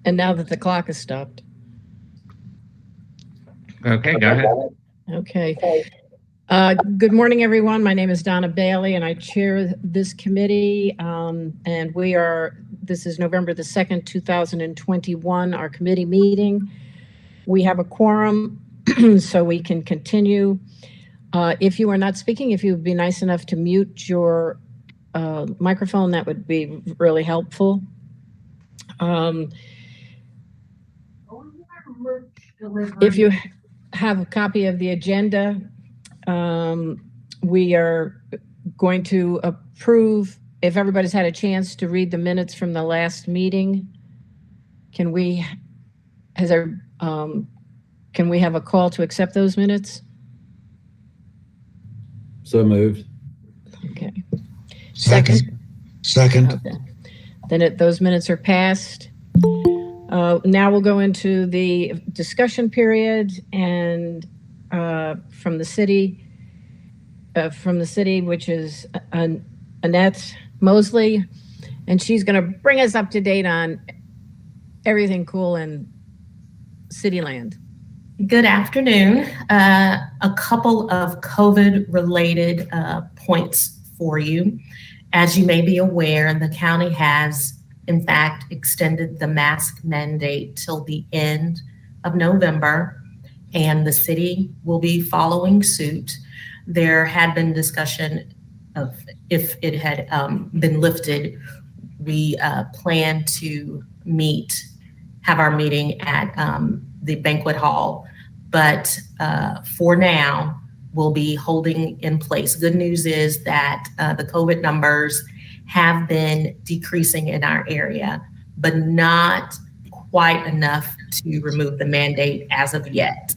And now that the clock has stopped. Okay, go ahead. Okay. Good morning, everyone. My name is Donna Bailey, and I chair this committee. And this is November the 2nd, 2021, our committee meeting. We have a quorum, so we can continue. If you are not speaking, if you would be nice enough to mute your microphone, that would be really helpful. If you have a copy of the agenda, we are going to approve, if everybody's had a chance to read the minutes from the last meeting, can we have a call to accept those minutes? So moved. Okay. Second. Okay. Then those minutes are passed. Now we'll go into the discussion period, and from the city, which is Annette Mosley, and she's going to bring us up to date on everything cool in Cityland. Good afternoon. A couple of COVID-related points for you. As you may be aware, the county has, in fact, extended the mask mandate till the end of November, and the city will be following suit. There had been discussion of if it had been lifted, we plan to have our meeting at the banquet hall, but for now, we'll be holding in place. Good news is that the COVID numbers have been decreasing in our area, but not quite enough to remove the mandate as of yet.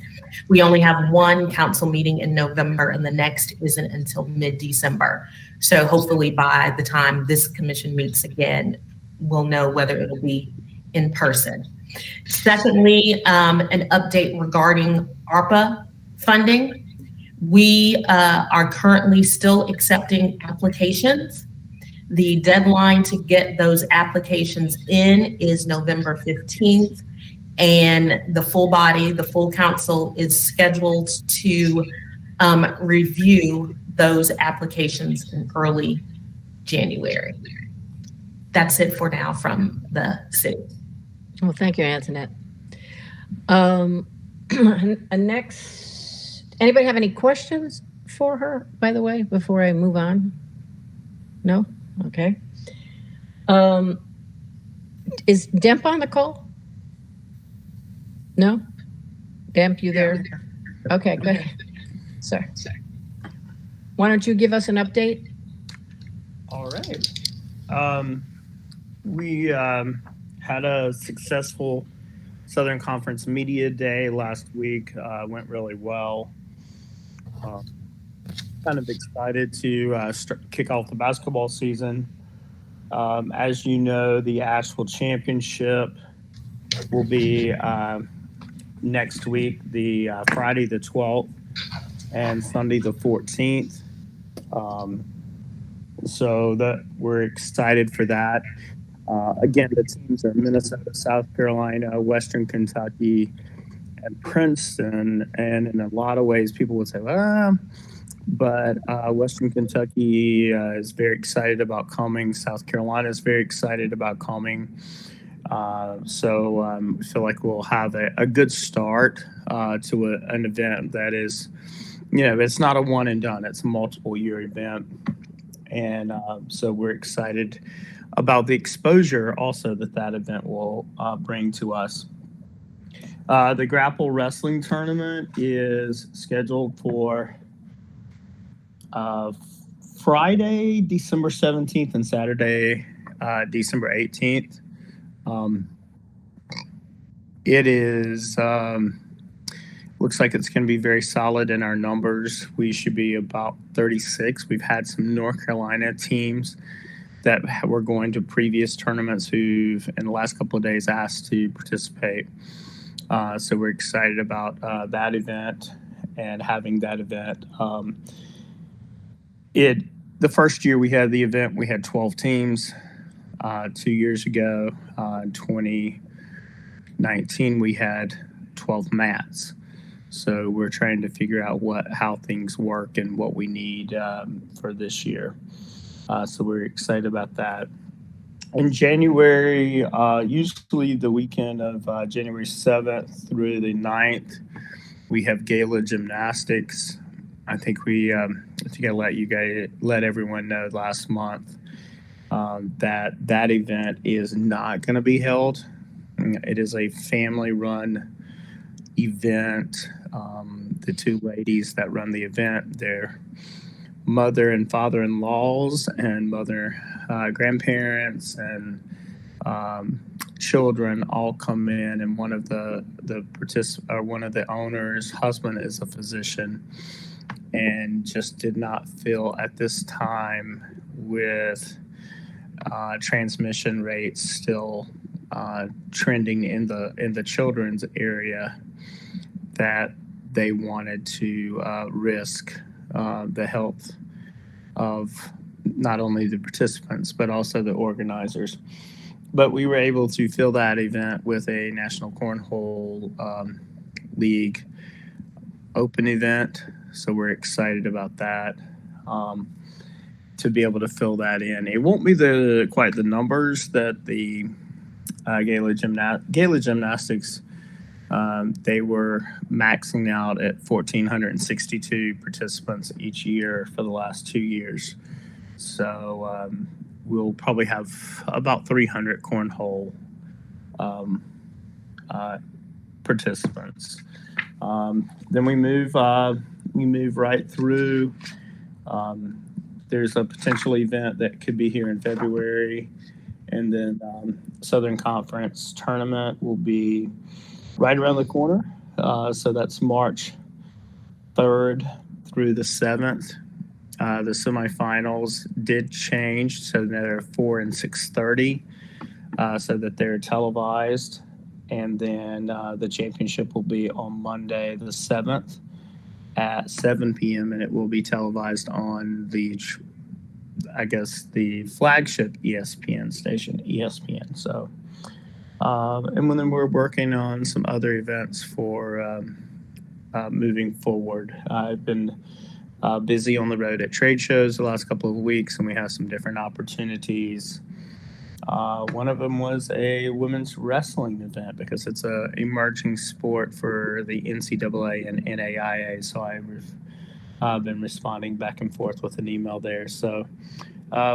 We only have one council meeting in November, and the next isn't until mid-December. So hopefully by the time this commission meets again, we'll know whether it'll be in person. Secondly, an update regarding ARPA funding. We are currently still accepting applications. The deadline to get those applications in is November 15th, and the full council is scheduled to review those applications in early January. That's it for now from the city. Well, thank you, Antoinette. Next, anybody have any questions for her, by the way, before I move on? No? Okay. Is Demp on the call? No? Demp, you there? Okay, go ahead. Sorry. Why don't you give us an update? All right. We had a successful Southern Conference Media Day last week. Went really well. Kind of excited to kick off the basketball season. As you know, the Asheville Championship will be next week, the Friday the 12th and Sunday the 14th. So that we're excited for that. Again, the teams are Minnesota, South Carolina, Western Kentucky, and Princeton. And in a lot of ways, people would say, but Western Kentucky is very excited about coming. South Carolina is very excited about coming. So I feel like we'll have a good start to an event that is, it's not a one and done. It's a multiple year event. And so we're excited about the exposure also that event will bring to us. The Grapple Wrestling Tournament is scheduled for Friday, December 17th and Saturday, December 18th. It is, looks like it's going to be very solid in our numbers. We should be about 36. We've had some North Carolina teams that were going to previous tournaments who've in the last couple of days asked to participate. So we're excited about that event and having that event. The first year we had the event, we had 12 teams. 2 years ago, in 2019, we had 12 mats. So we're trying to figure out how things work and what we need for this year. So we're excited about that. In January, usually the weekend of January 7th through the 9th, we have gala gymnastics. I think I let everyone know last month that event is not going to be held. It is a family-run event. The two ladies that run the event, their mother and father-in-laws and grandparents and children all come in, and one of the owners' husband is a physician, and just did not feel at this time with transmission rates still trending in the children's area that they wanted to risk the health of not only the participants but also the organizers. But we were able to fill that event with a National Cornhole League open event, so we're excited about that. To be able to fill that in, it won't be quite the numbers that the gala gymnastics. They were maxing out at 1,462 participants each year for the last 2 years. So we'll probably have about 300 cornhole participants. Then we move right through. There's a potential event that could be here in February, and then Southern Conference tournament will be right around the corner. So that's March 3rd through the 7th. The semifinals did change, so they're 4 and 6:30, so that they're televised. And then the championship will be on Monday the 7th at 7 p.m. and it will be televised on the flagship ESPN station, ESPN. So, and then we're working on some other events for moving forward. I've been busy on the road at trade shows the last couple of weeks, and we have some different opportunities. One of them was a women's wrestling event because it's an emerging sport for the NCAA and NAIA. So I've been responding back and forth with an email there. So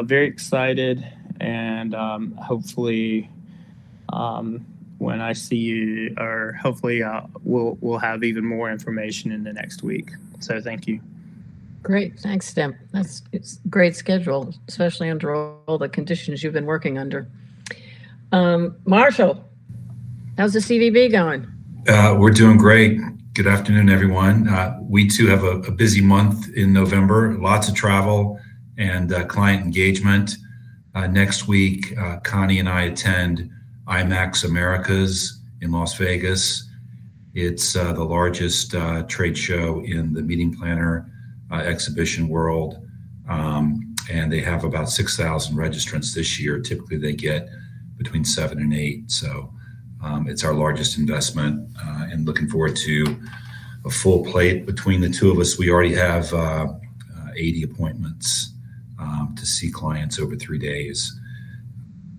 very excited, and hopefully when I see you, or hopefully we'll have even more information in the next week. So thank you. Great, thanks, Tim. It's a great schedule, especially under all the conditions you've been working under. Marshall, how's the CVB going? We're doing great. Good afternoon, everyone. We too have a busy month in November, lots of travel and client engagement. Next week, Connie and I attend IMAX Americas in Las Vegas. It's the largest trade show in the meeting planner exhibition world, and they have about 6,000 registrants this year. Typically they get between 7 and 8, so it's our largest investment, and looking forward to a full plate between the two of us. We already have 80 appointments to see clients over 3 days,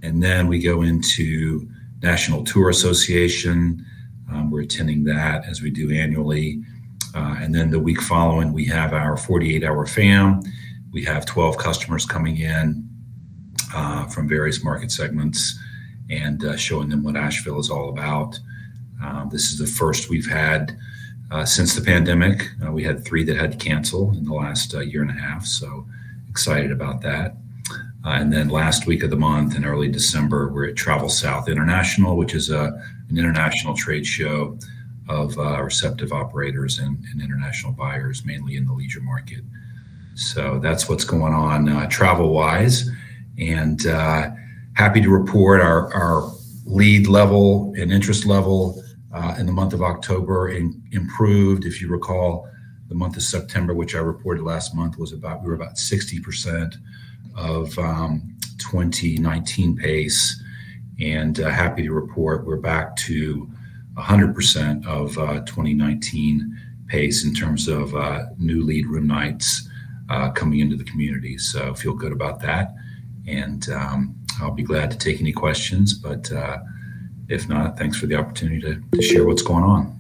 and then we go into National Tour Association. We're attending that as we do annually. And then the week following, we have our 48-hour FAM. We have 12 customers coming in from various market segments and showing them what Asheville is all about. This is the first we've had since the pandemic. We had 3 that had to cancel in the last year and a half, so excited about that. And then last week of the month in early December, we're at Travel South International, which is an international trade show of receptive operators and international buyers, mainly in the leisure market. So that's what's going on travel-wise. And happy to report our lead level and interest level in the month of October improved. If you recall, the month of September, which I reported last month, we were about 60% of 2019 pace. and happy to report we're back to 100% of 2019 pace in terms of new lead room nights coming into the community. So feel good about that. And I'll be glad to take any questions, but if not, thanks for the opportunity to share what's going on.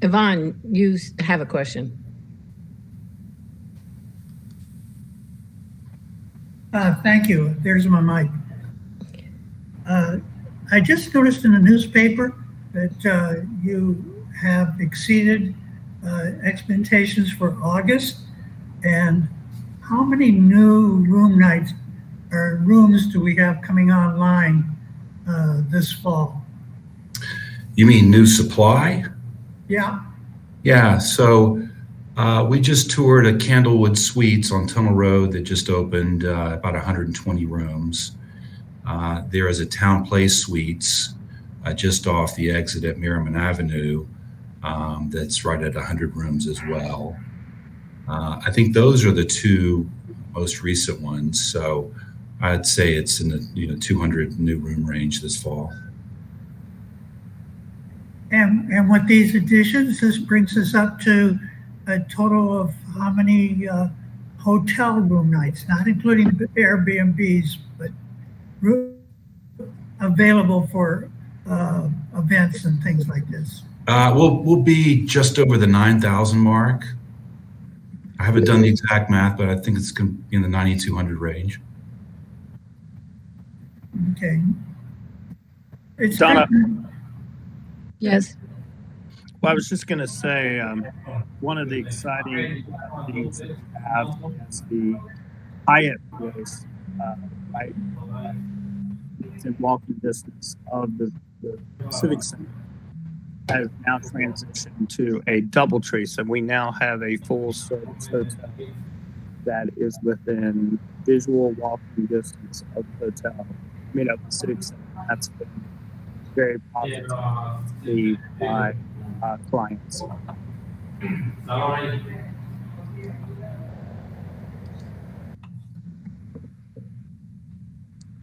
Yvonne, you have a question. Thank you. There's my mic. I just noticed in the newspaper that you have exceeded expectations for August. And how many new room nights or rooms do we have coming online this fall? You mean new supply? Yeah. Yeah, so we just toured a Candlewood Suites on Tunnel Road that just opened, about 120 rooms. There is a Town Place Suites just off the exit at Merriman Avenue that's right at 100 rooms as well. I think those are the two most recent ones. So I'd say it's in the 200 new room range this fall. And with these additions, this brings us up to a total of how many hotel room nights, not including Airbnbs, but available for events and things like this? We'll be just over the 9,000 mark. I haven't done the exact math, but I think it's going to be in the 9,200 range. Okay. It's Donna. Yes. Well, I was just going to say, one of the exciting things that we have is the Hyatt place, right? It's in walking distance of the Civic Center, has now transitioned to a DoubleTree. So we now have a full service hotel that is within visual walking distance of the hotel. I mean, of the Civic Center. That's been very positive to see by clients.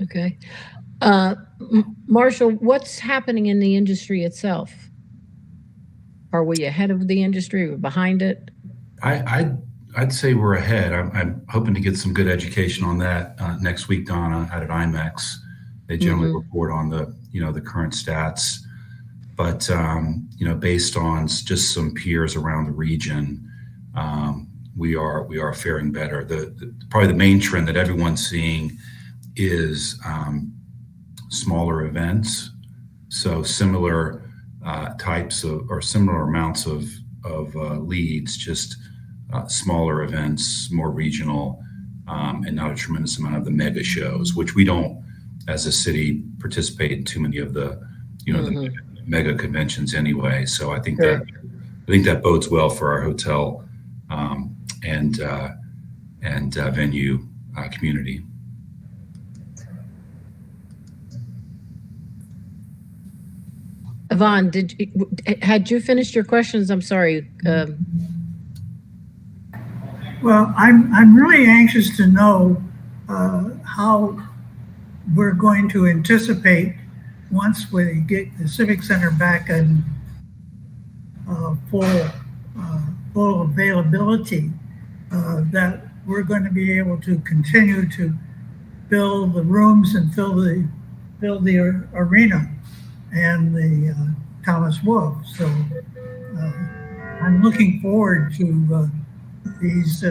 Okay. Marshall, what's happening in the industry itself? Are we ahead of the industry or behind it? I'd say we're ahead. I'm hoping to get some good education on that next week, Donna, out at IMEX. They generally report on the current stats, but based on just some peers around the region, we are faring better. Probably the main trend that everyone's seeing is smaller events. So similar types of or similar amounts of leads, just smaller events, more regional, and not a tremendous amount of the mega shows, which we don't, as a city, participate in too many of the the mega conventions anyway. So I think that bodes well for our hotel and venue community. Yvonne, had you finished your questions? I'm sorry. Well, I'm really anxious to know how we're going to anticipate once we get the Civic Center back in full availability, that we're going to be able to continue to build the rooms and fill the arena and the Thomas Wolfe. So I'm looking forward to these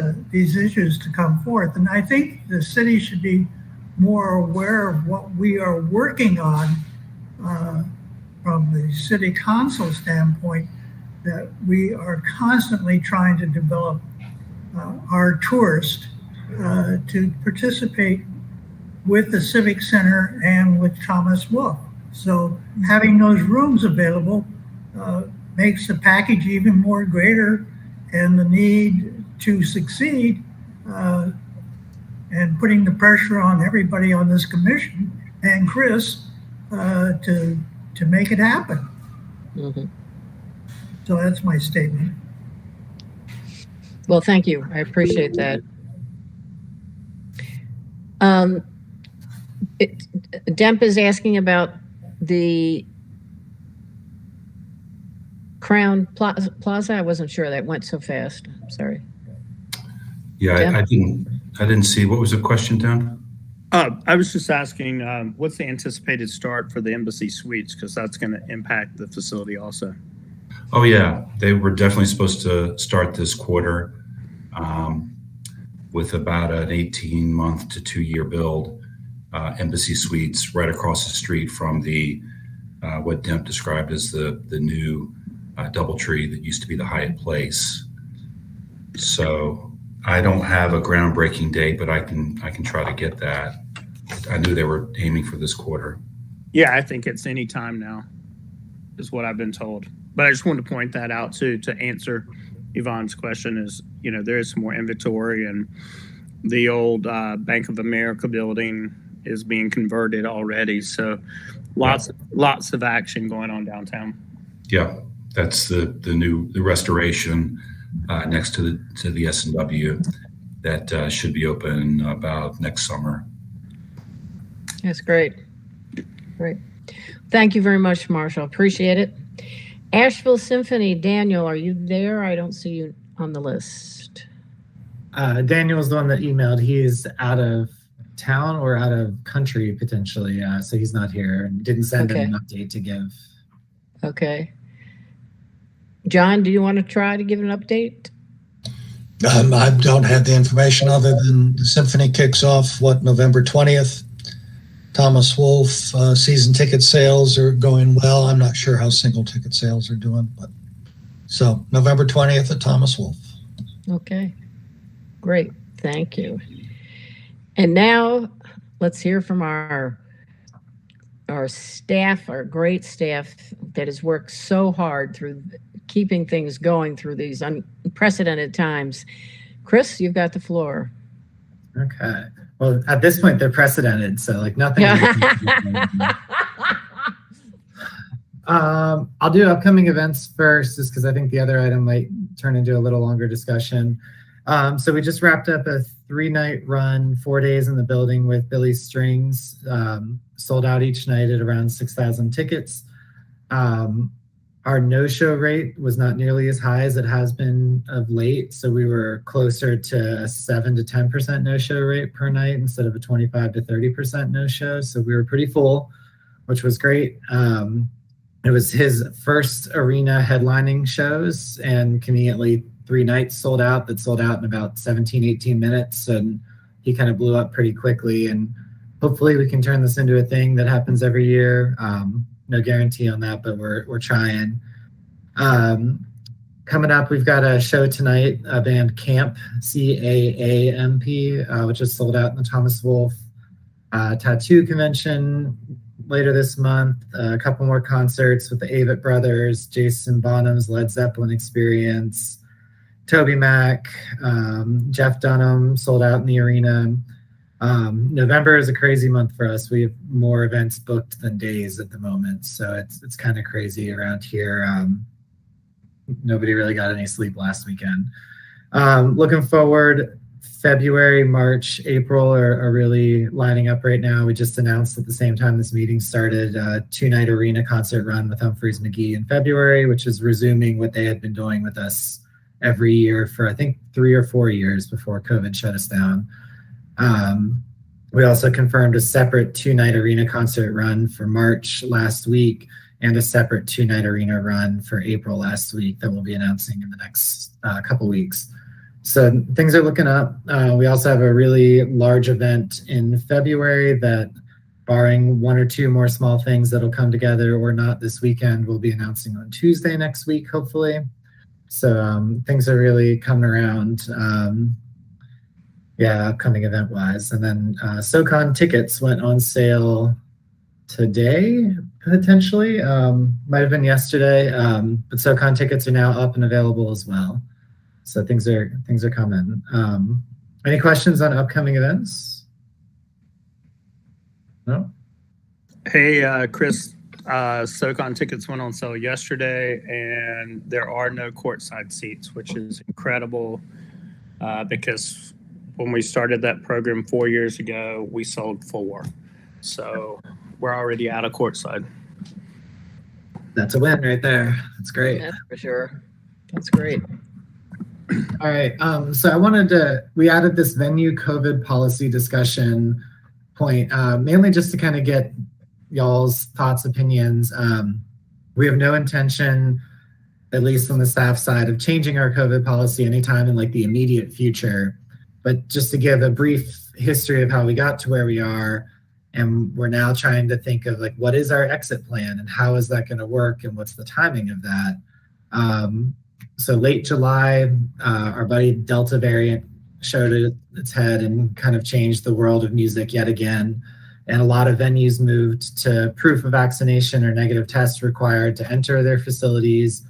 issues to come forth. And I think the city should be more aware of what we are working on from the city council standpoint, that we are constantly trying to develop our tourists to participate with the Civic Center and with Thomas Wolfe. So having those rooms available makes the package even more greater, and the need to succeed and putting the pressure on everybody on this commission and Chris to make it happen. So that's my statement. Well, thank you. I appreciate that. Demp is asking about the Crown Plaza. I wasn't sure that went so fast. Sorry. Yeah, Demp? I didn't see. What was the question, Dan? I was just asking, what's the anticipated start for the Embassy Suites? Because that's going to impact the facility also. Oh, yeah. They were definitely supposed to start this quarter with about an 18-month to 2-year build. Embassy Suites right across the street from the what Demp described as the new DoubleTree that used to be the Hyatt Place. So I don't have a groundbreaking date, but I can try to get that. I knew they were aiming for this quarter. Yeah, I think it's any time now, is what I've been told. But I just wanted to point that out too, to answer Yvonne's question. Is, you know, there is some more inventory, and the old Bank of America building is being converted already. So lots of action going on downtown. Yeah, that's the restoration next to the S&W that should be open about next summer. That's great. Great. Thank you very much, Marshall. Appreciate it. Asheville Symphony, Daniel, are you there? I don't see you on the list. Daniel is the one that emailed. He is out of town or out of country potentially, so he's not here and didn't send an update to give. Okay. John, do you want to try to give an update? I don't have the information other than the symphony kicks off, November 20th. Thomas Wolfe season ticket sales are going well. I'm not sure how single ticket sales are doing, but so November 20th at Thomas Wolfe. Okay, great. Thank you. And now let's hear from our staff, our great staff that has worked so hard through keeping things going through these unprecedented times. Chris, you've got the floor. Okay. Well, at this point, they're precedented, so like nothing. I'll do upcoming events first, just because I think the other item might turn into a little longer discussion. So we just wrapped up a 3-night run, 4 days in the building with Billy Strings, sold out each night at around 6,000 tickets. Our no-show rate was not nearly as high as it has been of late. So we were closer to a 7 to 10% no-show rate per night instead of a 25 to 30% no-show. So we were pretty full, which was great. It was his first arena headlining shows, and conveniently 3 nights sold out in about 17, 18 minutes. And he kind of blew up pretty quickly. And hopefully we can turn this into a thing that happens every year. No guarantee on that, but we're trying. Coming up, we've got a show tonight, a band Camp, CAAMP, which is sold out in the Thomas Wolfe Tattoo Convention later this month. A couple more concerts with the Avett Brothers, Jason Bonham's Led Zeppelin Experience, Toby Mac, Jeff Dunham, sold out in the arena. November is a crazy month for us. We have more events booked than days at the moment, so it's kind of crazy around here. Nobody really got any sleep last weekend. Looking forward, February, March, April are really lining up right now. We just announced at the same time this meeting started a 2-night arena concert run with Humphreys McGee in February, which is resuming what they had been doing with us every year for I think 3 or 4 years before COVID shut us down. We also confirmed a separate 2-night arena concert run for March last week and a separate 2-night arena run for April last week that we'll be announcing in the next couple weeks. So things are looking up. We also have a really large event in February that, barring 1 or 2 more small things that'll come together or not this weekend, we'll be announcing on Tuesday next week, hopefully. So things are really coming around. Upcoming event-wise. And then SoCon tickets went on sale today, potentially. Might have been yesterday, but SoCon tickets are now up and available as well. So things are coming. Any questions on upcoming events? No? Hey, Chris, SoCon tickets went on sale yesterday, and there are no courtside seats, which is incredible because when we started that program 4 years ago, we sold 4. So we're already out of courtside. That's a win right there. That's great. That's for sure. That's great. All right. So we added this venue COVID policy discussion point, mainly just to kind of get y'all's thoughts, opinions. We have no intention, at least on the staff side, of changing our COVID policy anytime in like the immediate future. But just to give a brief history of how we got to where we are, and we're now trying to think of like, what is our exit plan and how is that going to work and what's the timing of that? So late July, our buddy Delta variant showed its head and kind of changed the world of music yet again. And a lot of venues moved to proof of vaccination or negative tests required to enter their facilities.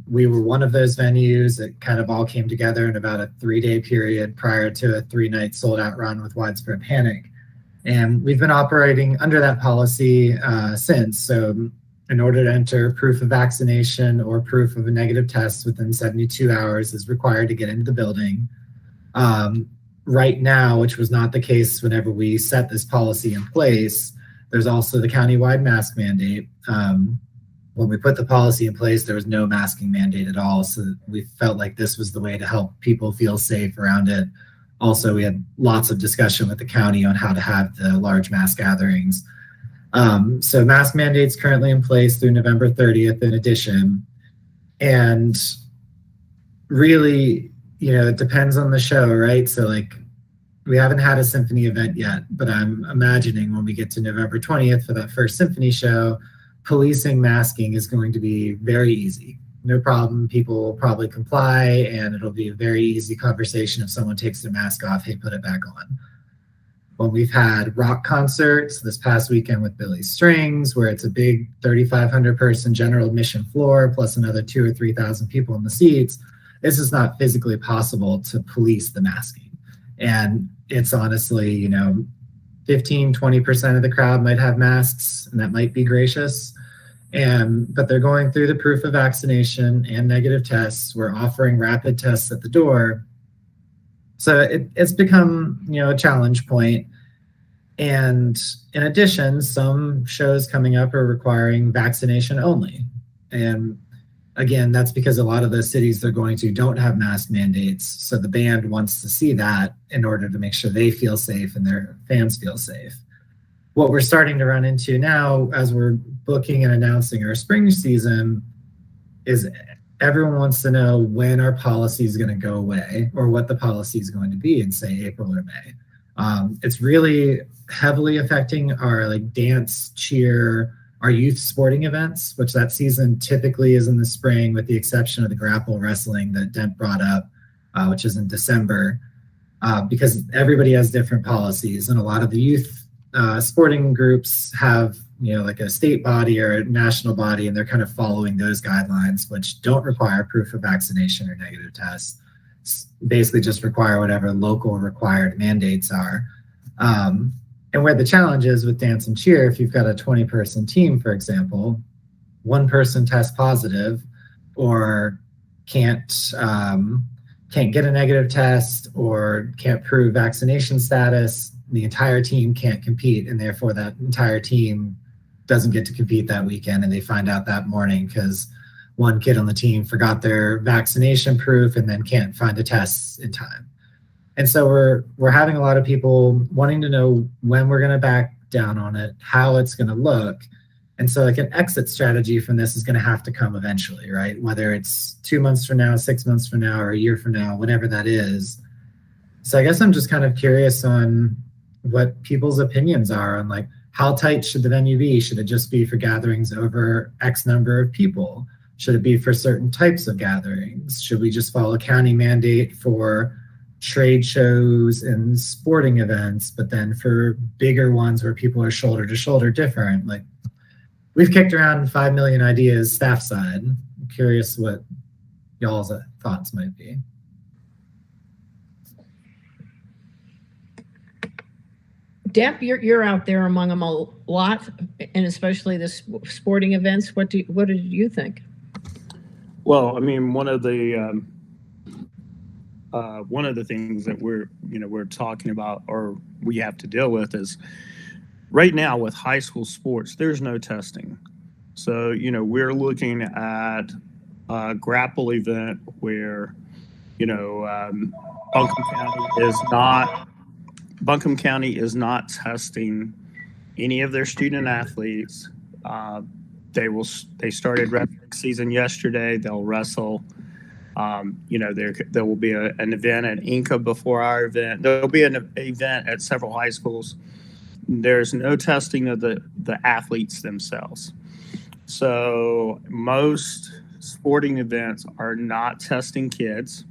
We were one of those venues. It kind of all came together in about a 3-day period prior to a 3-night sold out run with widespread panic. And we've been operating under that policy since. So in order to enter proof of vaccination or proof of a negative test within 72 hours is required to get into the building. Right now, which was not the case whenever we set this policy in place, there's also the countywide mask mandate. When we put the policy in place, there was no masking mandate at all. So we felt like this was the way to help people feel safe around it. Also, we had lots of discussion with the county on how to have the large mass gatherings. So mask mandates currently in place through November 30th in addition. And really, it depends on the show, right? So like we haven't had a symphony event yet, but I'm imagining when we get to November 20th for that first symphony show, policing masking is going to be very easy. No problem. People will probably comply and it'll be a very easy conversation if someone takes their mask off, hey, put it back on. When we've had rock concerts this past weekend with Billy Strings, where it's a big 3,500 person general admission floor, plus another 2,000 or 3,000 people in the seats, this is not physically possible to police the masking. And it's honestly, 15, 20% of the crowd might have masks, and that might be gracious. But they're going through the proof of vaccination and negative tests. We're offering rapid tests at the door. So it's become, a challenge point. And in addition, some shows coming up are requiring vaccination only. And again, that's because a lot of the cities they're going to don't have mask mandates. So the band wants to see that in order to make sure they feel safe and their fans feel safe. What we're starting to run into now as we're booking and announcing our spring season is everyone wants to know when our policy is going to go away or what the policy is going to be in, say, April or May. It's really heavily affecting our like dance, cheer, our youth sporting events, which that season typically is in the spring, with the exception of the Grapple wrestling that Dent brought up, which is in December, because everybody has different policies, and a lot of the youth sporting groups have like a state body or a national body, and they're kind of following those guidelines, which don't require proof of vaccination or negative tests. Basically just require whatever local required mandates are. And where the challenge is with dance and cheer, if you've got a 20-person team, for example, one person tests positive or can't get a negative test or can't prove vaccination status, the entire team can't compete, and therefore that entire team doesn't get to compete that weekend, and they find out that morning because one kid on the team forgot their vaccination proof and then can't find the tests in time. And so we're having a lot of people wanting to know when we're going to back down on it, how it's going to look. And so like an exit strategy from this is going to have to come eventually, right? Whether it's 2 months from now, 6 months from now, or a year from now, whatever that is. So I guess I'm just kind of curious on what people's opinions are on like, how tight should the venue be? Should it just be for gatherings over X number of people? Should it be for certain types of gatherings? Should we just follow county mandate for trade shows and sporting events, but then for bigger ones where people are shoulder to shoulder different? Like, we've kicked around 5 million ideas staff side. I'm curious what y'all's thoughts might be. Depp, you're out there among them a lot, and especially the sporting events. What did you think? Well, I mean, one of the one of the things that we're talking about, or we have to deal with, is right now with high school sports, there's no testing. So, we're looking at a Grapple event where, Buncombe County is not testing any of their student athletes. They started wrestling season yesterday. They'll wrestle. There will be an event at Inca before our event. There'll be an event at several high schools. There's no testing of the athletes themselves. So most sporting events are not testing kids.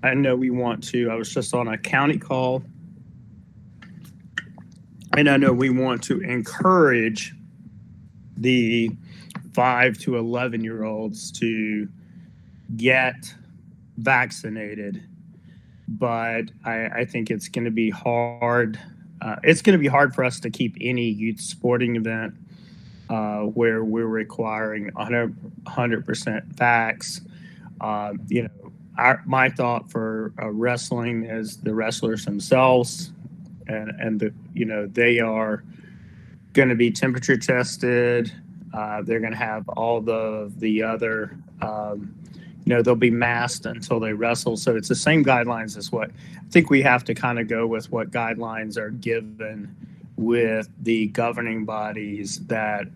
I know we want to. I was just on a county call, and I know we want to encourage the 5 to 11-year-olds to get vaccinated, but I think it's going to be hard. It's going to be hard for us to keep any youth sporting event where we're requiring 100% vax. My thought for wrestling is the wrestlers themselves, and they are going to be temperature tested. They're going to have all the other. They'll be masked until they wrestle. So it's the same guidelines as what I think we have to kind of go with what guidelines are given with the governing bodies that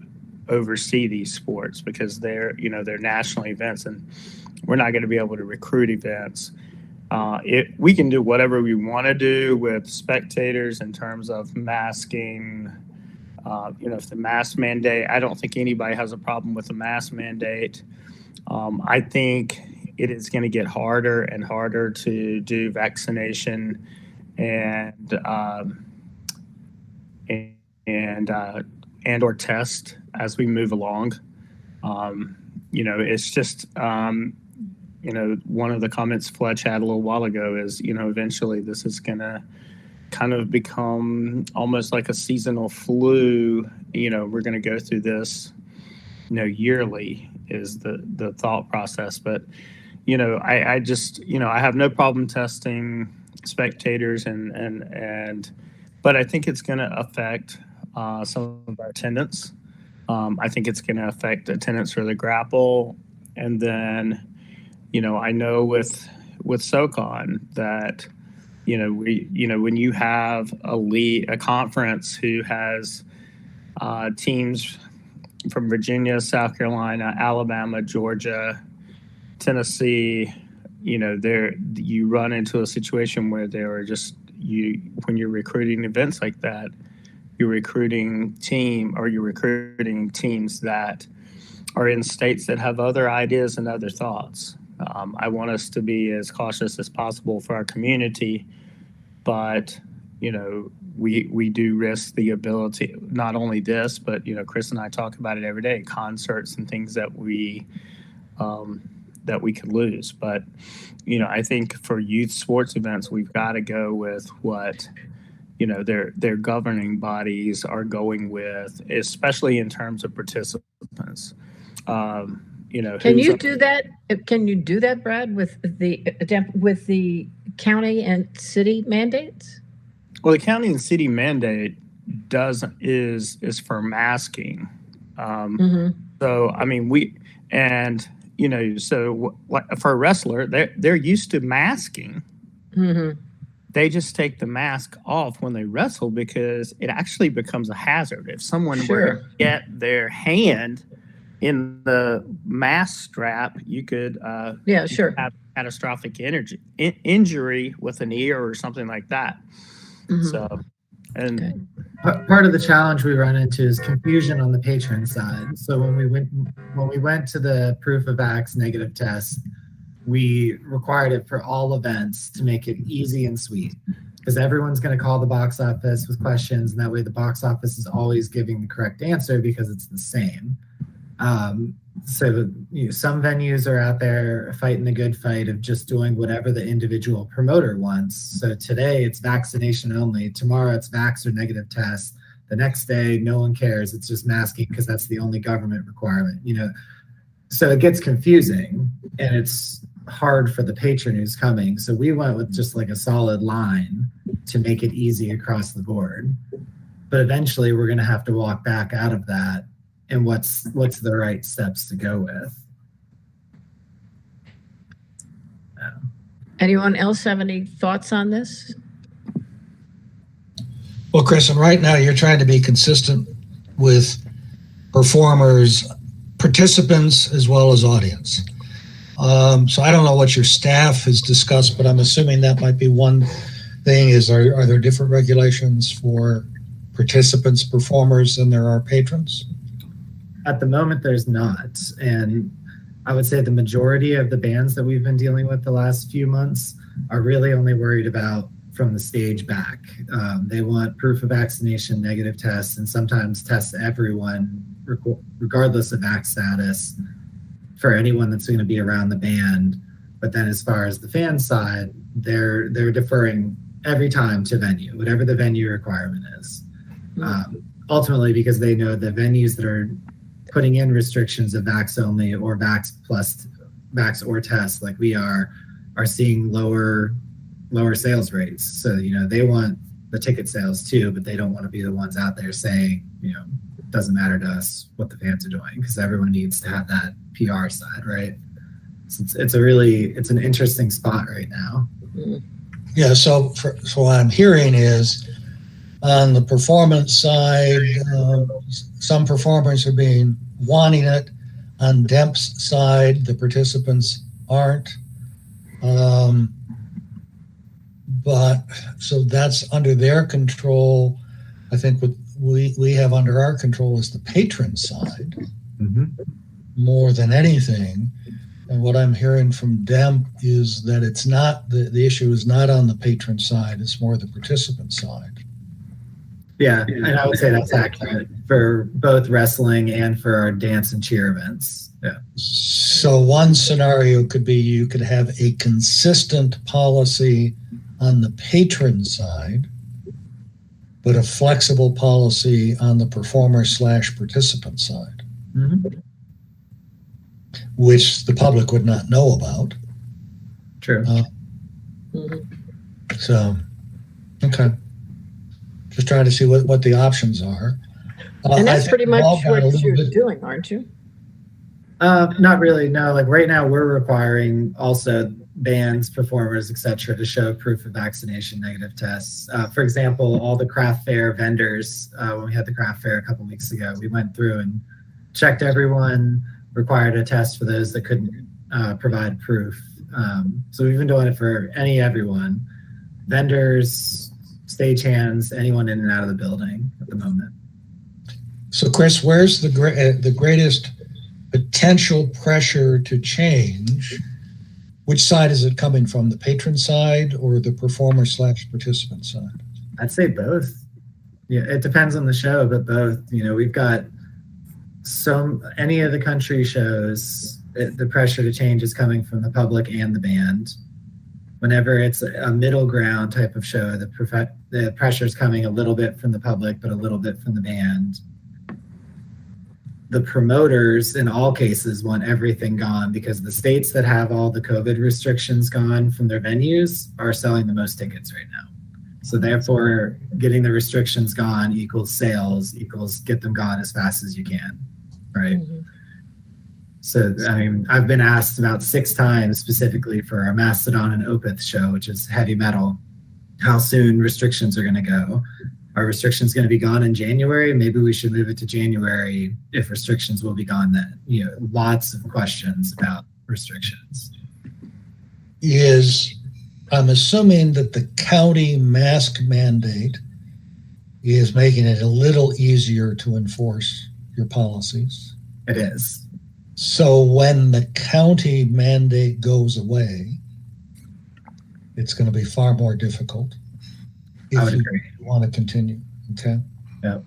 oversee these sports, because they're national events, and we're not going to be able to recruit events. We can do whatever we want to do with spectators in terms of masking. If the mask mandate, I don't think anybody has a problem with the mask mandate. I think it is going to get harder and harder to do vaccination and or test as we move along. It's just one of the comments Fletch had a little while ago is eventually this is going to kind of become almost like a seasonal flu. We're going to go through this yearly is the thought process. But I just I have no problem testing spectators but I think it's going to affect some of our attendance. I think it's going to affect attendance for the Grapple, and then I know with SoCon that when you have a conference who has teams from Virginia, South Carolina, Alabama, Georgia, Tennessee, you run into a situation where there are just when you're recruiting events like that, you're recruiting teams that are in states that have other ideas and other thoughts. I want us to be as cautious as possible for our community, but we do risk the ability, not only this, but Chris and I talk about it every day, concerts and things that we could lose. But I think for youth sports events, we've got to go with what their governing bodies are going with, especially in terms of participants. Can you do that? Can you do that, Brad, with the county and city mandates? Well, the county and city mandate is for masking. So I mean so for a wrestler, they're used to masking. Mm-hmm. They just take the mask off when they wrestle because it actually becomes a hazard. If someone were to get their hand in the mask strap, you could have catastrophic injury with an ear or something like that. Mm-hmm. So, and part of the challenge we run into is confusion on the patron side. So when we went to the proof of vax negative test, we required it for all events to make it easy and sweet, because everyone's going to call the box office with questions, and that way the box office is always giving the correct answer because it's the same. So some venues are out there fighting the good fight of just doing whatever the individual promoter wants. So today it's vaccination only. Tomorrow it's vax or negative test. The next day, no one cares. It's just masking because that's the only government requirement. So it gets confusing, and it's hard for the patron who's coming. So we went with just like a solid line to make it easy across the board. But eventually we're going to have to walk back out of that and what's the right steps to go with. Anyone else have any thoughts on this? Well, Chris, and right now you're trying to be consistent with performers, participants, as well as audience. So I don't know what your staff has discussed, but I'm assuming that might be one thing is, are there different regulations for participants, performers, than there are patrons? At the moment, there's not. And I would say the majority of the bands that we've been dealing with the last few months are really only worried about from the stage back. They want proof of vaccination, negative tests, and sometimes test everyone, regardless of vax status, for anyone that's going to be around the band. But then as far as the fan side, they're deferring every time to venue, whatever the venue requirement is. Ultimately, because they know the venues that are putting in restrictions of vax only or vax plus vax or test like we are seeing lower sales rates. So, they want the ticket sales too, but they don't want to be the ones out there saying, it doesn't matter to us what the fans are doing, because everyone needs to have that PR side, right? So it's an interesting spot right now. Yeah, so what I'm hearing is on the performance side, some performers are wanting it. On DEMP's side, the participants aren't. But so that's under their control. I think what we have under our control is the patron side more than anything. And what I'm hearing from DEMP is that it's not, the issue is not on the patron side, it's more the participant side. Yeah, and I would say that's accurate for both wrestling and for our dance and cheer events. Yeah. So one scenario could be you could have a consistent policy on the patron side, but a flexible policy on the performer/participant side, which the public would not know about. True. So, okay. Just trying to see what the options are. And that's pretty much what you're doing, aren't you? Not really, no. Like right now we're requiring also bands, performers, etc., to show proof of vaccination, negative tests. For example, all the craft fair vendors, when we had the craft fair a couple weeks ago, we went through and checked everyone, required a test for those that couldn't provide proof. So we've been doing it for everyone, vendors, stagehands, anyone in and out of the building at the moment. So Chris, where's the greatest potential pressure to change? Which side is it coming from, the patron side or the performer/participant side? I'd say both. Yeah, it depends on the show, but both. We've got any of the country shows, the pressure to change is coming from the public and the band. Whenever it's a middle ground type of show, the pressure is coming a little bit from the public, but a little bit from the band. The promoters in all cases want everything gone because the states that have all the COVID restrictions gone from their venues are selling the most tickets right now. So therefore, getting the restrictions gone equals sales, equals get them gone as fast as you can, right? So, I've been asked about 6 times specifically for our Mastodon and Opeth show, which is heavy metal, how soon restrictions are going to go. Are restrictions going to be gone in January? Maybe we should move it to January if restrictions will be gone then. Lots of questions about restrictions. I'm assuming that the county mask mandate is making it a little easier to enforce your policies. It is. So when the county mandate goes away, it's going to be far more difficult. I would agree. You want to continue, okay? Yeah.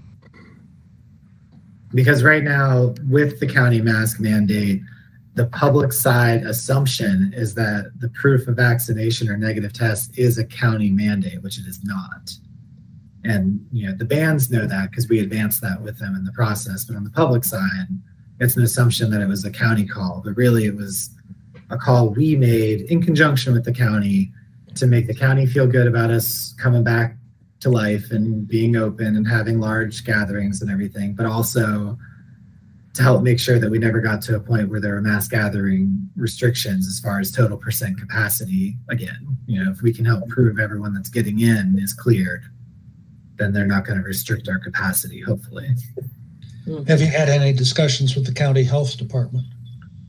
Because right now, with the county mask mandate, the public side assumption is that the proof of vaccination or negative test is a county mandate, which it is not. And the bands know that because we advanced that with them in the process. But on the public side, it's an assumption that it was a county call, but really it was a call we made in conjunction with the county to make the county feel good about us coming back to life and being open and having large gatherings and everything, but also to help make sure that we never got to a point where there were mass gathering restrictions as far as total percent capacity. Again, if we can help prove everyone that's getting in is cleared, then they're not going to restrict our capacity, hopefully. Have you had any discussions with the county health department?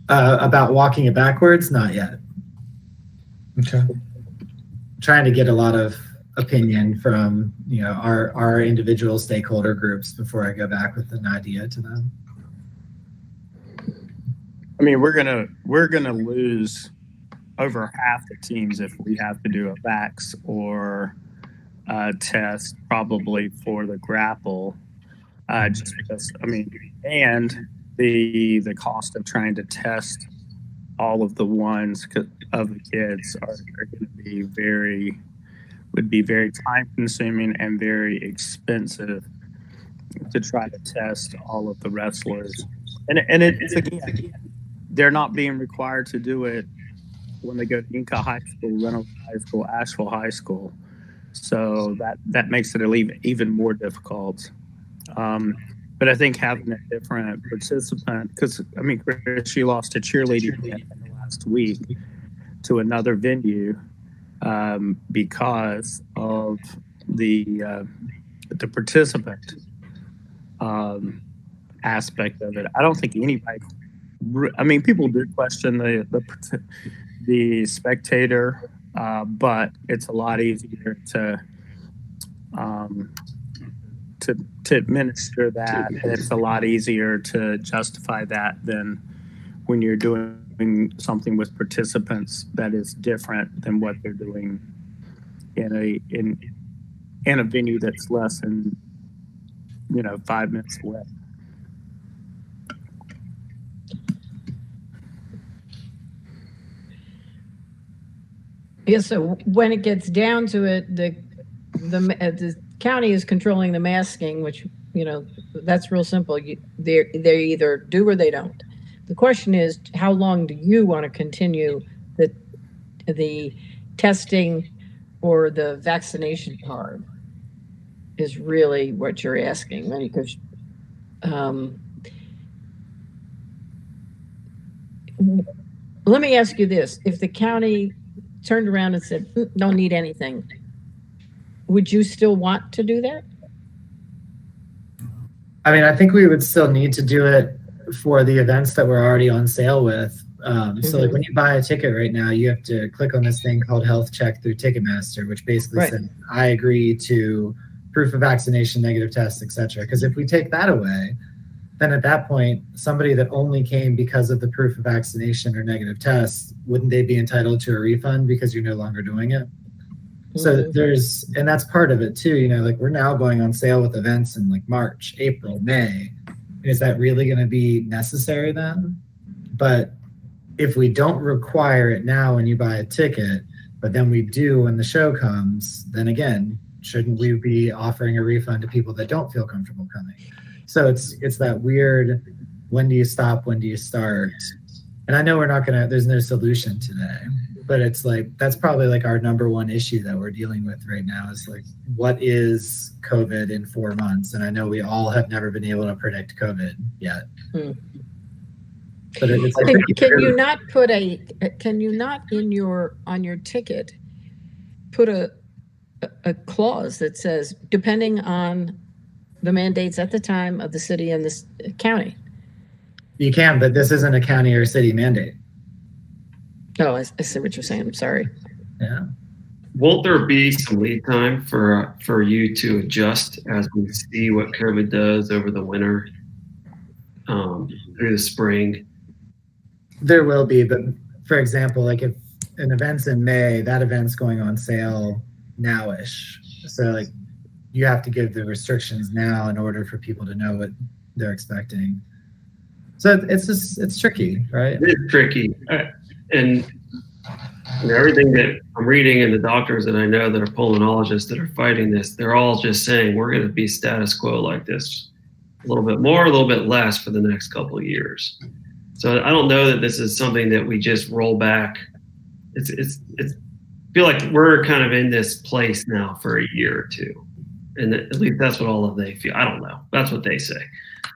About walking it backwards? Not yet. Okay. Trying to get a lot of opinion from our individual stakeholder groups before I go back with an idea to them. I mean, we're gonna lose over half the teams if we have to do a vax or a test, probably for the Grapple, just because. I mean, and the cost of trying to test all of the ones of the kids are going to would be very time consuming and very expensive to try to test all of the wrestlers. And it's again, they're not being required to do it when they go to Inca High School, Reynolds High School, Asheville High School. So that makes it even more difficult. But I think having a different participant, because I mean, she lost a cheerleading event in the last week to another venue because of the participant aspect of it. I don't think anybody. I mean, people do question the spectator, but it's a lot easier to administer that, and it's a lot easier to justify that than when you're doing something with participants that is different than what they're doing in a venue that's less than 5 minutes away. Yeah, so when it gets down to it, the county is controlling the masking, which, that's real simple. They either do or they don't. The question is, how long do you want to continue the testing or the vaccination part is really what you're asking. Because let me ask you this. If the county turned around and said, don't need anything, would you still want to do that? I mean, I think we would still need to do it for the events that we're already on sale with. So like when you buy a ticket right now, you have to click on this thing called Health Check through Ticketmaster, which basically says, I agree to proof of vaccination, negative test, etc. Because if we take that away, then at that point, somebody that only came because of the proof of vaccination or negative test, wouldn't they be entitled to a refund because you're no longer doing it? So and that's part of it too, like we're now going on sale with events in like March, April, May. Is that really going to be necessary then? But if we don't require it now when you buy a ticket, but then we do when the show comes, then again, shouldn't we be offering a refund to people that don't feel comfortable coming? So it's that weird, when do you stop, when do you start? And I know there's no solution today, but it's like, that's probably like our number one issue that we're dealing with right now is like, what is COVID in 4 months? And I know we all have never been able to predict COVID yet. But it's like, can you not on your ticket put a clause that says, depending on the mandates at the time of the city and the county? You can, but this isn't a county or city mandate. Oh, I see what you're saying. I'm sorry. Yeah. Won't there be some lead time for you to adjust as we see what COVID does over the winter, through the spring? There will be, but for example, like if an event's in May, that event's going on sale now-ish. So like you have to give the restrictions now in order for people to know what they're expecting. So it's tricky, right? It's tricky. And everything that I'm reading and the doctors that I know that are pulmonologists that are fighting this, they're all just saying we're going to be status quo like this, a little bit more, a little bit less for the next couple of years. So I don't know that this is something that we just roll back. It's I feel like we're kind of in this place now for a year or two, and at least that's what all of they feel. I don't know. That's what they say.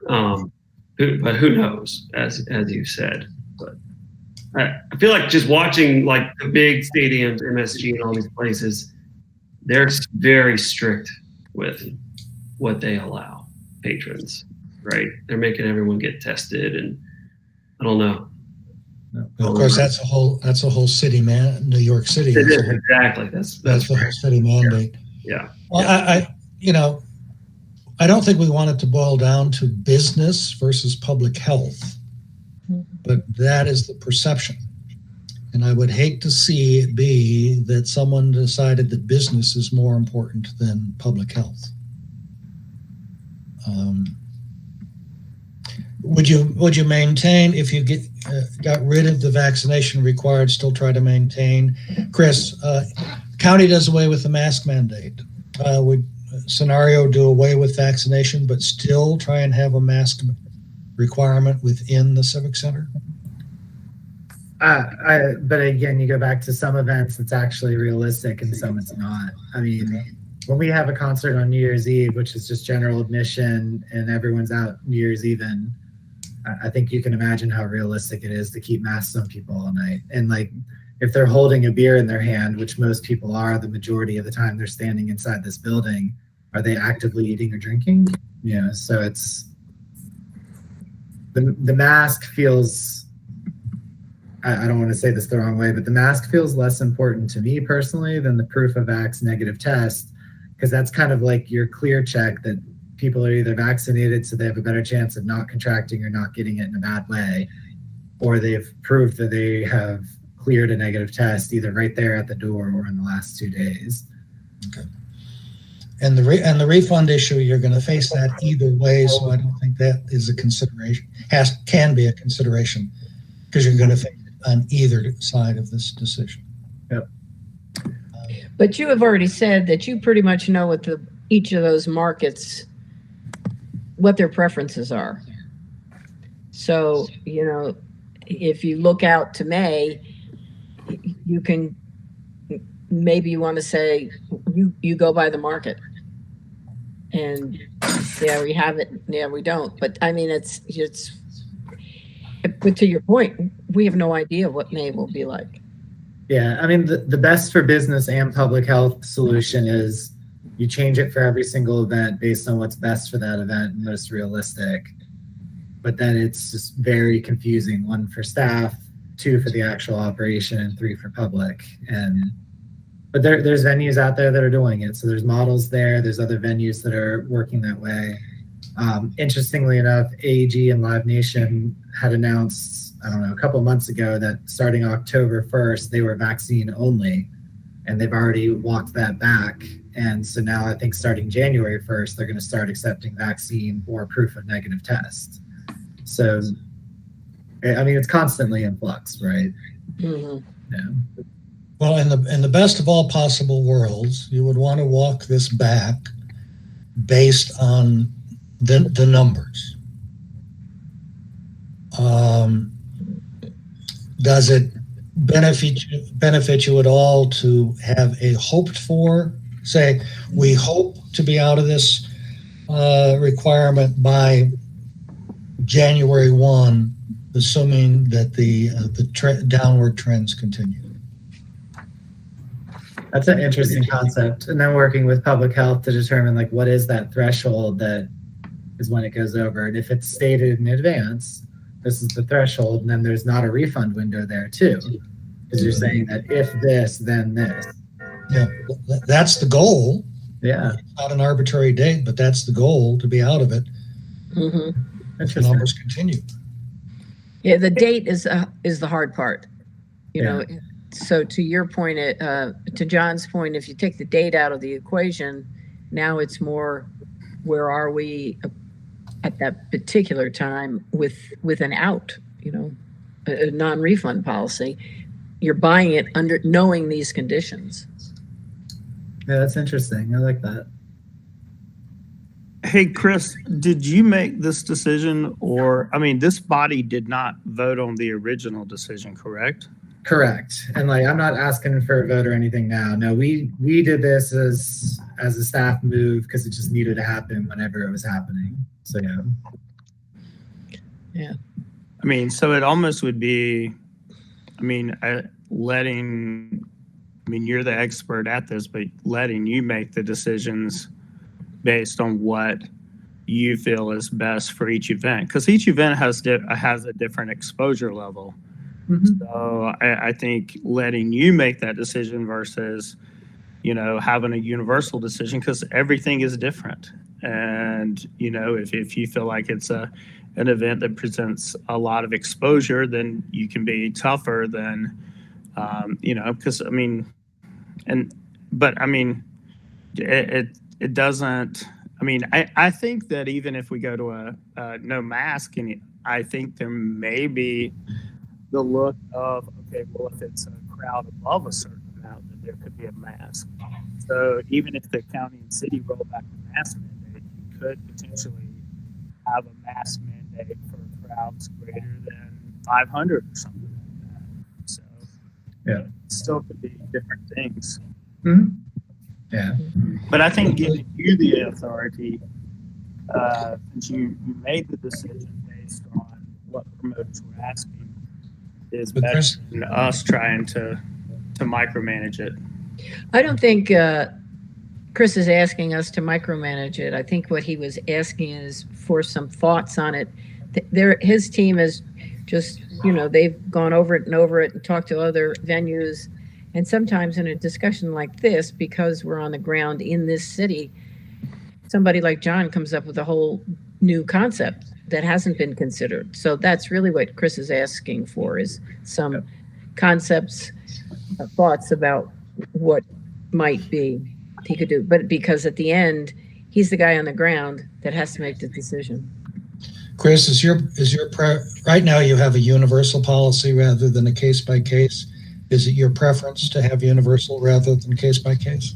But who knows? As you said, but I feel like just watching like the big stadiums, MSG, and all these places, they're very strict with what they allow patrons. Right? They're making everyone get tested, and I don't know. Of course, that's a whole city, man. New York City. It is, exactly. That's the whole city mandate. Yeah. Well, I don't think we want it to boil down to business versus public health, but that is the perception. And I would hate to see it be that someone decided that business is more important than public health. Would you maintain, if you got rid of the vaccination required, still try to maintain? Chris, county does away with the mask mandate. Would scenario do away with vaccination but still try and have a mask requirement within the Civic Center? But again, you go back to some events, it's actually realistic and some it's not. I mean, when we have a concert on New Year's Eve, which is just general admission and everyone's out New Year's even, I think you can imagine how realistic it is to keep masks on people all night. And like, if they're holding a beer in their hand, which most people are the majority of the time they're standing inside this building, are they actively eating or drinking? So it's, the mask feels, I don't want to say this the wrong way, but the mask feels less important to me personally than the proof of vax negative test, because that's kind of like your clear check that people are either vaccinated so they have a better chance of not contracting or not getting it in a bad way, or they've proved that they have cleared a negative test either right there at the door or in the last 2 days. Okay. And the refund issue, you're going to face that either way, so I don't think that is a consideration. Can be a consideration, because you're going to face it on either side of this decision. Yep. But you have already said that you pretty much know what each of those markets, what their preferences are. So, if you look out to May, you can, maybe you want to say, you go by the market. And yeah, we have it. Yeah, we don't. But I mean, but to your point, we have no idea what May will be like. Yeah, I mean, the best for business and public health solution is you change it for every single event based on what's best for that event and most realistic. But then it's just very confusing, 1 for staff, 2 for the actual operation, and 3 for public. But there's venues out there that are doing it. So there's models there. There's other venues that are working that way. Interestingly enough, AEG and Live Nation had announced, a couple months ago that starting October 1st, they were vaccine only, and they've already walked that back. And so now I think starting January 1st, they're going to start accepting vaccine or proof of negative test. So, I mean, it's constantly in flux, right? Mm-hmm. Yeah. Well, in the best of all possible worlds, you would want to walk this back based on the numbers. Does it benefit you at all to have a hoped for, say, we hope to be out of this requirement by January 1, assuming that the downward trends continue? That's an interesting concept. And then working with public health to determine like what is that threshold that is when it goes over. And if it's stated in advance, this is the threshold, and then there's not a refund window there too. Because you're saying that if this, then this. Yeah, that's the goal. Yeah. It's not an arbitrary date, but that's the goal, to be out of it. Mm-hmm. If the numbers continue. Yeah, the date is the hard part. You know, so to your point, to John's point, if you take the date out of the equation, now it's more, where are we at that particular time with an out, a non-refund policy. You're buying it under knowing these conditions. Yeah, that's interesting. I like that. Hey, Chris, did you make this decision, or I mean, this body did not vote on the original decision, correct? Correct. And like, I'm not asking for a vote or anything now. No, we did this as a staff move because it just needed to happen whenever it was happening. So Yeah. I mean, so it almost would be, I mean, you're the expert at this, but letting you make the decisions based on what you feel is best for each event, because each event has a different exposure level. Mhm. So I think letting you make that decision versus, having a universal decision, because everything is different. And, if you feel like it's an event that presents a lot of exposure, then you can be tougher than, because it doesn't, I think that even if we go to a no mask, and I think there may be the look of, okay, well, if it's a crowd above a certain amount, then there could be a mask. So even if the county and city roll back the mask mandate, you could potentially have a mask mandate for crowds greater than 500 or something like that. So Yeah. it still could be different things. Mhm. Yeah. But I think giving you the authority, since you made the decision based on what promoters were asking, is But better Chris- than us trying to micromanage it. I don't think Chris is asking us to micromanage it. I think what he was asking is for some thoughts on it. His team is just, they've gone over it and talked to other venues. And sometimes in a discussion like this, because we're on the ground in this city, somebody like John comes up with a whole new concept that hasn't been considered. So that's really what Chris is asking for, is some concepts, thoughts about what might be he could do. But because at the end, he's the guy on the ground that has to make the decision. Chris, right now you have a universal policy rather than a case by case. Is it your preference to have universal rather than case by case?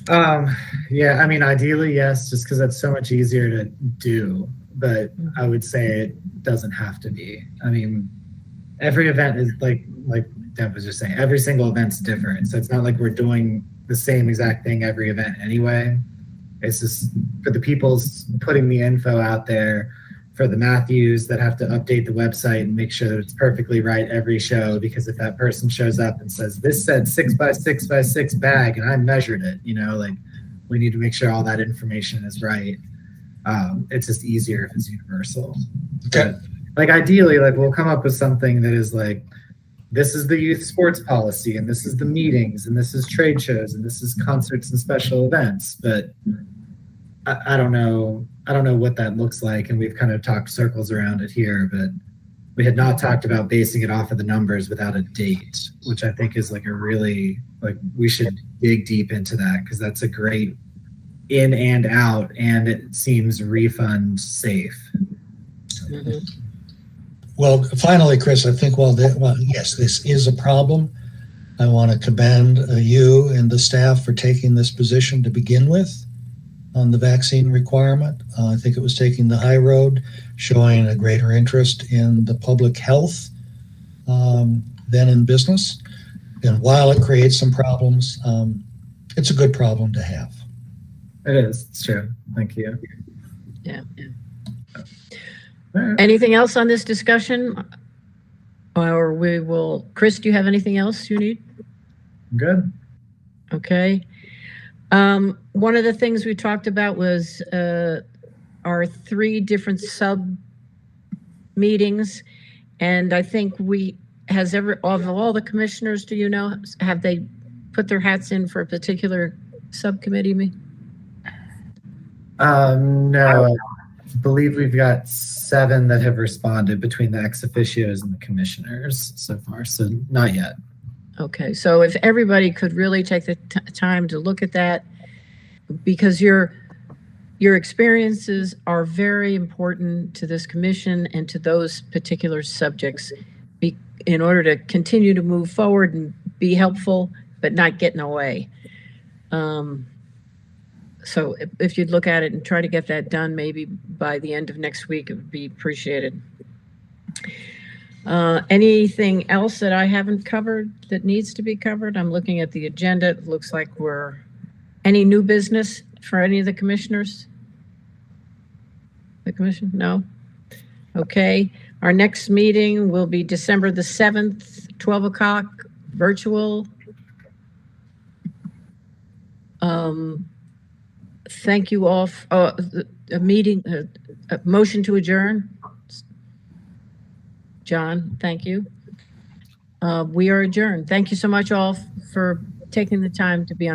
Yeah, ideally, yes, just because that's so much easier to do. But I would say it doesn't have to be. Every event is like Deb was just saying, every single event's different. So it's not like we're doing the same exact thing every event anyway. It's just for the people putting the info out there, for the Matthews that have to update the website and make sure that it's perfectly right every show. Because if that person shows up and says, this said 6x6x6 bag and I measured it, we need to make sure all that information is right. It's just easier if it's universal. Okay. But ideally, we'll come up with something that is this is the youth sports policy, and this is the meetings, and this is trade shows, and this is concerts and special events. But I don't know what that looks like, and we've kind of talked circles around it here, but we had not talked about basing it off of the numbers without a date, which I think is a really, we should dig deep into that, because that's a great in and out, and it seems refund safe. Mm-hmm. Well, finally, Chris, I think yes, this is a problem. I want to commend you and the staff for taking this position to begin with on the vaccine requirement. I think it was taking the high road, showing a greater interest in the public health than in business. And while it creates some problems, it's a good problem to have. It is. It's true. Thank you. Yeah. All right. Anything else on this discussion? Or Chris, do you have anything else you need? Good. Okay. One of the things we talked about was our 3 different sub meetings. And I think of all the commissioners, do you know, have they put their hats in for a particular subcommittee? No, I believe we've got 7 that have responded between the ex officios and the commissioners so far. So not yet. Okay, so if everybody could really take the time to look at that, because your experiences are very important to this commission and to those particular subjects, in order to continue to move forward and be helpful, but not get in the way. So if you'd look at it and try to get that done, maybe by the end of next week, it would be appreciated. Anything else that I haven't covered that needs to be covered? I'm looking at the agenda. It looks like any new business for any of the commissioners? The commission? No? Okay. Our next meeting will be December the 7th, 12 o'clock, virtual. Thank you all. A motion to adjourn. John, thank you. We are adjourned. Thank you so much all for taking the time to be on